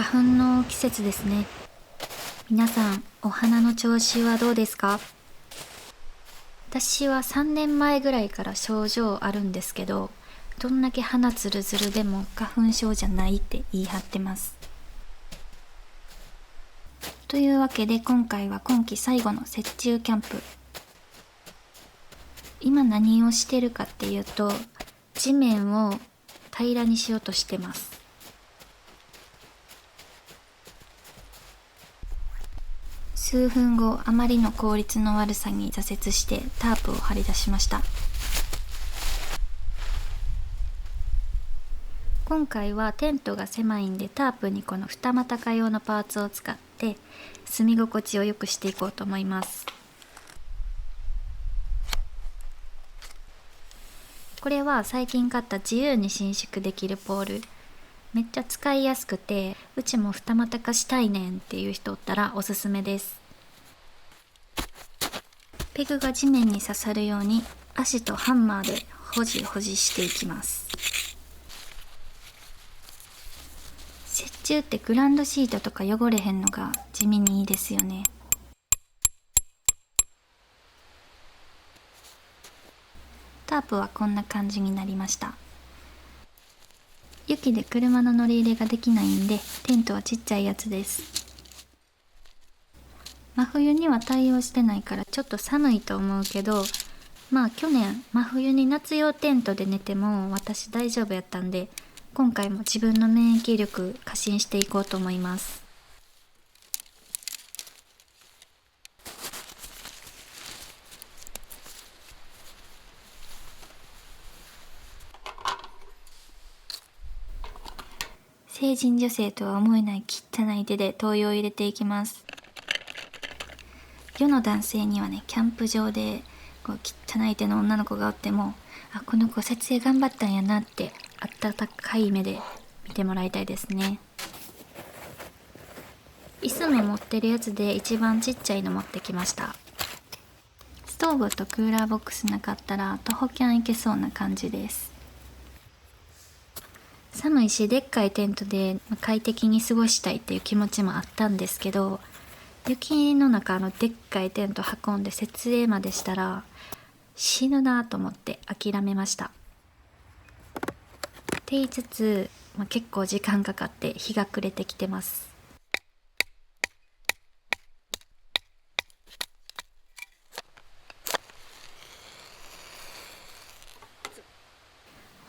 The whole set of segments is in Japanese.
花粉の季節ですね。皆さん、お花の調子はどうですか？私は3年前ぐらいから症状あるんですけど、どんだけ鼻つるつるでも花粉症じゃないって言い張ってます。というわけで今回は今季最後の雪中キャンプ。今何をしてるかっていうと、地面を平らにしようとしてます。数分後、あまりの効率の悪さに挫折してタープを張り出しました。今回はテントが狭いんで、タープにこの二股か用のパーツを使って住み心地を良くしていこうと思います。これは最近買った自由に伸縮できるポール。めっちゃ使いやすくて、うちも二股かしたいねんっていう人おったらおすすめです。ペグが地面に刺さるように足とハンマーでほじほじしていきます。雪中ってグランドシートとか汚れへんのが地味にいいですよね。タープはこんな感じになりました。雪で車の乗り入れができないんで、テントはちっちゃいやつです。真冬には対応してないからちょっと寒いと思うけど、去年真冬に夏用テントで寝ても私大丈夫やったんで、今回も自分の免疫力過信していこうと思います。成人女性とは思えない汚い手で灯油を入れていきます。世の男性にはね、キャンプ場でこう汚い手の女の子がおっても、この子設営頑張ったんやなって温かい目で見てもらいたいですね。椅子も持ってるやつで一番ちっちゃいの持ってきました。ストーブとクーラーボックスなかったら徒歩キャン行けそうな感じです。寒いしでっかいテントで快適に過ごしたいっていう気持ちもあったんですけど、雪の中のでっかいテント運んで設営までしたら死ぬなと思って諦めました。って言いつつ、結構時間かかって日が暮れてきてます。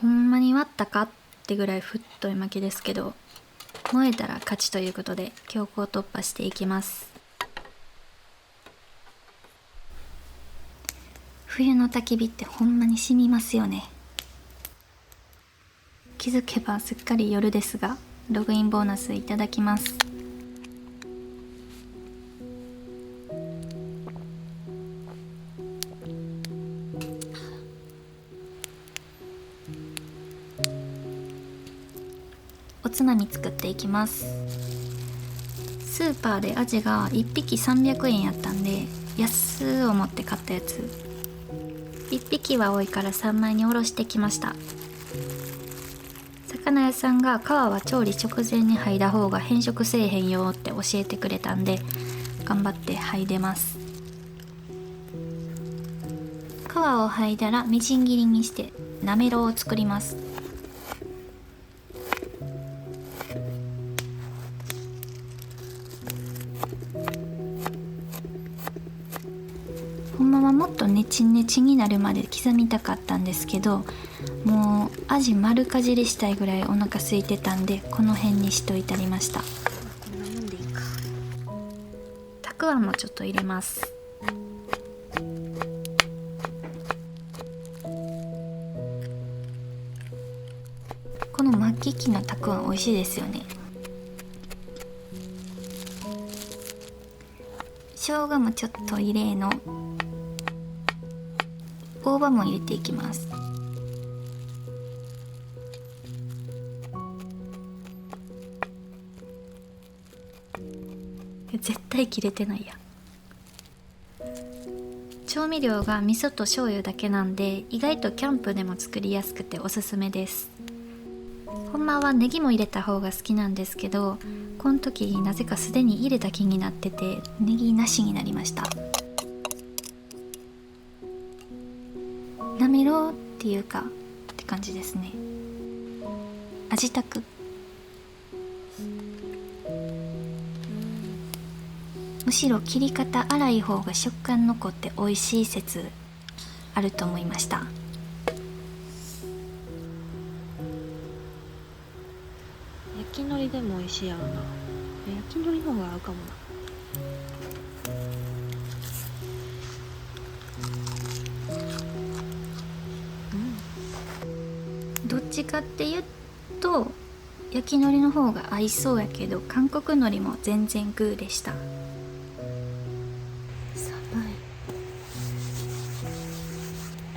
ほんまに割ったかってぐらい太い薪ですけど、燃えたら勝ちということで強行突破していきます。冬の焚き火ってほんまに染みますよね。気づけばすっかり夜ですが、ログインボーナスいただきます。おつまみ作っていきます。スーパーでアジが1匹300円やったんで、安ー思って買ったやつ。1匹は多いから3枚におろしてきました。魚屋さんが皮は調理直前に剥いだ方が変色せえへんよって教えてくれたんで、頑張って剥いでます。皮を剥いだらみじん切りにしてなめろうを作ります。ほんまはもっとネチネチになるまで刻みたかったんですけど、もうアジ丸かじりしたいぐらいお腹空いてたんで、この辺にしといたりました。こんなもんでいいか。たくあんもちょっと入れます。この末期のたくあん美味しいですよね。生姜もちょっと入れの。大葉も入れていきます。絶対切れてないや。調味料が味噌と醤油だけなんで、意外とキャンプでも作りやすくておすすめです。ほんまはネギも入れた方が好きなんですけど、この時なぜかすでに入れた気になっててネギなしになりました。なめろうっていうかって感じですね。味たくむしろ切り方粗い方が食感残って美味しい説あると思いました。焼き海苔でも美味しいやろな。焼き海苔の方が合うかもな。どっちかっていうと焼き海苔の方が合いそうやけど、韓国海苔も全然グーでした。寒い。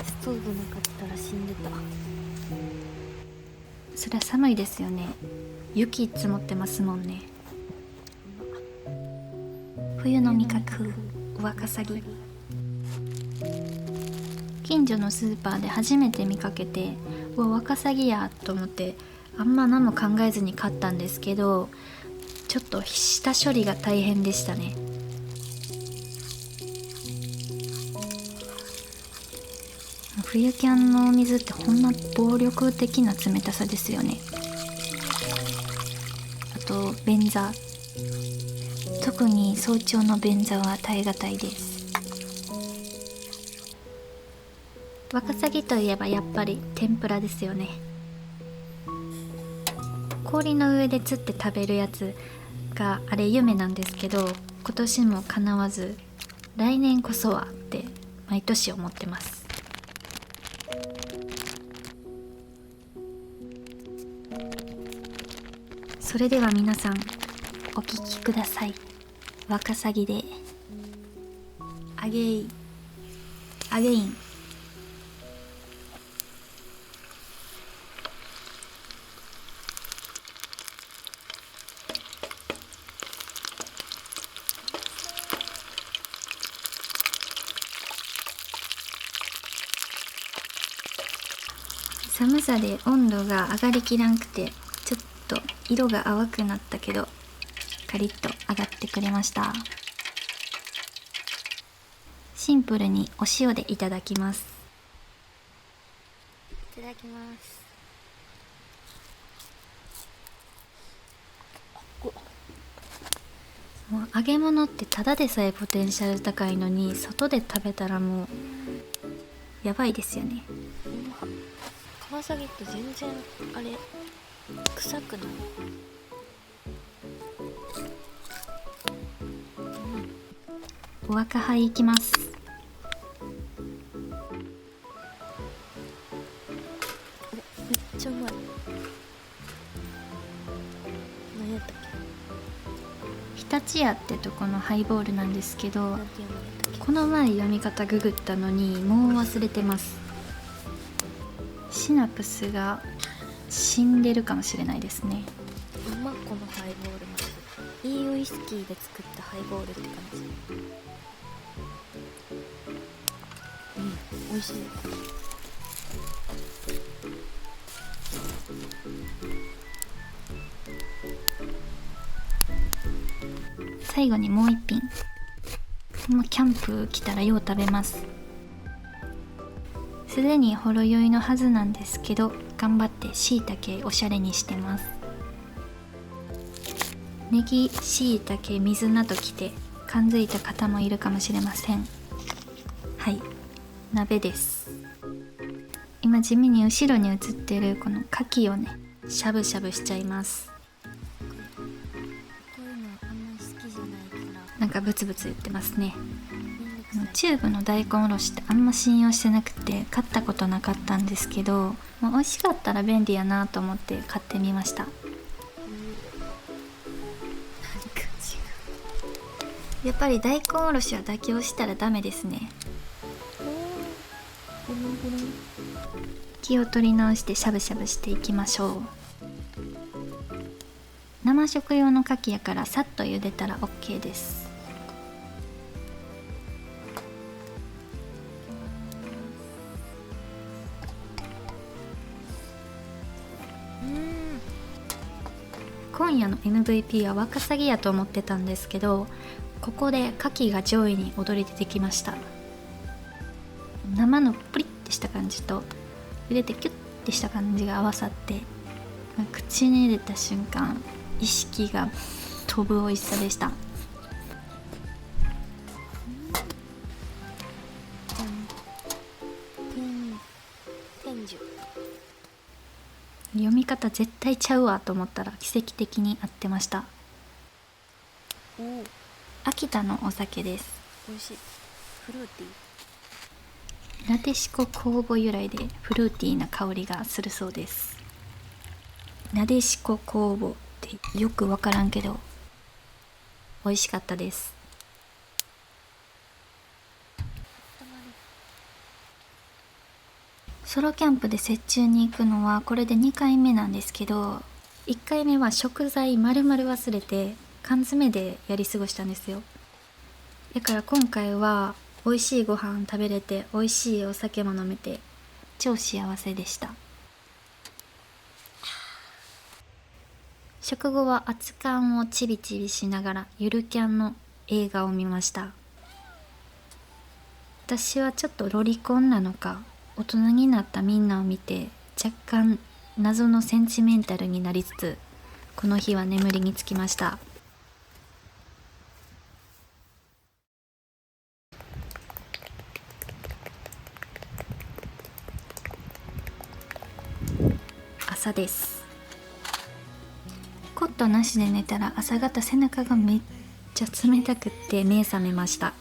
ストーブなかったら死んでた。そりゃ寒いですよね。雪積もってますもんね。冬の味覚ワカサギ、近所のスーパーで初めて見かけて、うわワカサギやと思ってあんま何も考えずに買ったんですけど、ちょっと下処理が大変でしたね。冬キャンのお水ってほんま暴力的な冷たさですよね。あと便座、特に早朝の便座は耐え難いです。ワカサギといえばやっぱり天ぷらですよね。氷の上で釣って食べるやつがあれ夢なんですけど、今年も叶わず来年こそはって毎年思ってます。それでは皆さんお聞きください。ワカサギでアゲイアゲイン。寒さで温度が上がりきらんくてちょっと色が淡くなったけどカリッと揚がってくれました。シンプルにお塩でいただきます。いただきます。もう揚げ物ってただでさえポテンシャル高いのに、外で食べたらもうやばいですよね。カワサギって全然あれ臭くない。お若輩いきます。めっちゃうまい。何やったっ常陸屋ってとこのハイボールなんですけど、け。なんて読まれたっけ。この前読み方ググったのにもう忘れてます。シナプスが死んでるかもしれないですね。うまっ、このハイボールマジで。いいウイスキーで作ったハイボールって感じ。美味しい。最後にもう一品。もうキャンプ来たらよう食べます。すでにほろ酔いのはずなんですけど、頑張ってしいたけおしゃれにしてます。ネギ、しいたけ、水菜ときて感づいた方もいるかもしれません。はい、鍋です。今地味に後ろに映ってるこの牡蠣をね、しゃぶしゃぶしちゃいます。こういうのあんまり好きじゃないから。なんかブツブツ言ってますね。めんどくさい。チューブの大根おろしってあんま信用してなくて買ったことなかったんですけど、美味しかったら便利やなと思って買ってみました。やっぱり大根おろしは妥協したらダメですね。気を取り直してしゃぶしゃぶしていきましょう。生食用の牡蠣やからさっと茹でたら OK です。今夜の MVP はワカサギやと思ってたんですけど、ここで牡蠣が上位に躍り出てきました。生のプリッてした感じと入れてキュッてした感じが合わさって、口に入れた瞬間意識が飛ぶ美味しさでした。天寿。読み方絶対ちゃうわと思ったら奇跡的に合ってました。おお、秋田のお酒です。美味しい。フルーティー。なでしこ酵母由来でフルーティーな香りがするそうです。なでしこ酵母ってよくわからんけど美味しかったです。ソロキャンプで雪中に行くのはこれで2回目なんですけど、1回目は食材丸々忘れて缶詰でやり過ごしたんですよ。だから今回は美味しいご飯食べれて美味しいお酒も飲めて超幸せでした。食後は熱燗をちびちびしながらゆるキャンの映画を見ました。私はちょっとロリコンなのか大人になったみんなを見て若干謎のセンチメンタルになりつつ、この日は眠りにつきました。朝です。コットなしで寝たら朝方背中がめっちゃ冷たくって目覚めました。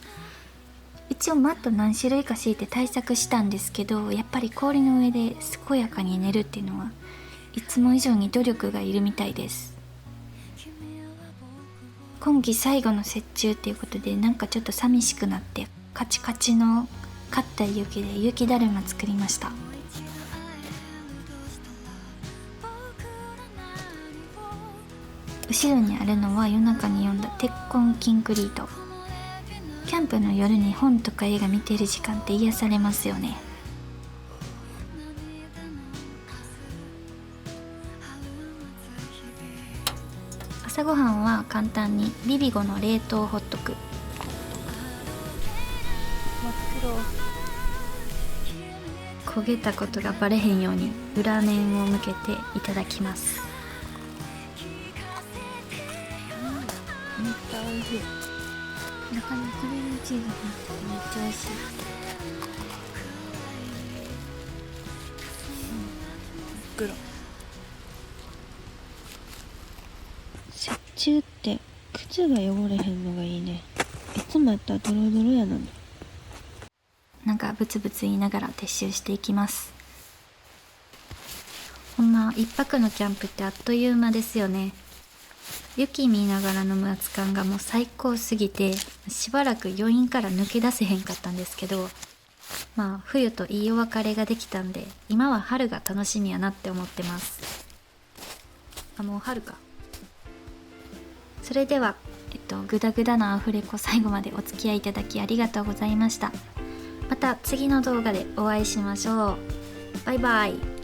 一応マット何種類か敷いて対策したんですけど、やっぱり氷の上で健やかに寝るっていうのはいつも以上に努力がいるみたいです。今季最後の雪中っていうことでなんかちょっと寂しくなってカチカチの硬い雪で雪だるま作りました。後ろにあるのは夜中に読んだ鉄痕キンクリート。キャンプの夜に本とか映画見てる時間って癒されますよね。朝ごはんは簡単にビビゴの冷凍ホットク。焦げたことがバレへんように裏面を向けていただきます。めっちゃ美味しい。中にクリームチーズが入っててめっちゃ美味しい。黒。雪中って靴が汚れへんのがいいね。いつもやったらドロドロやのに。なんかブツブツ言いながら撤収していきます。ほんま一泊のキャンプってあっという間ですよね。雪見ながら飲む熱燗がもう最高すぎてしばらく余韻から抜け出せへんかったんですけど、まあ冬といいお別れができたんで今は春が楽しみやなって思ってます。もう春か。それではグダグダなアフレコ最後までお付き合いいただきありがとうございました。また次の動画でお会いしましょう。バイバイ。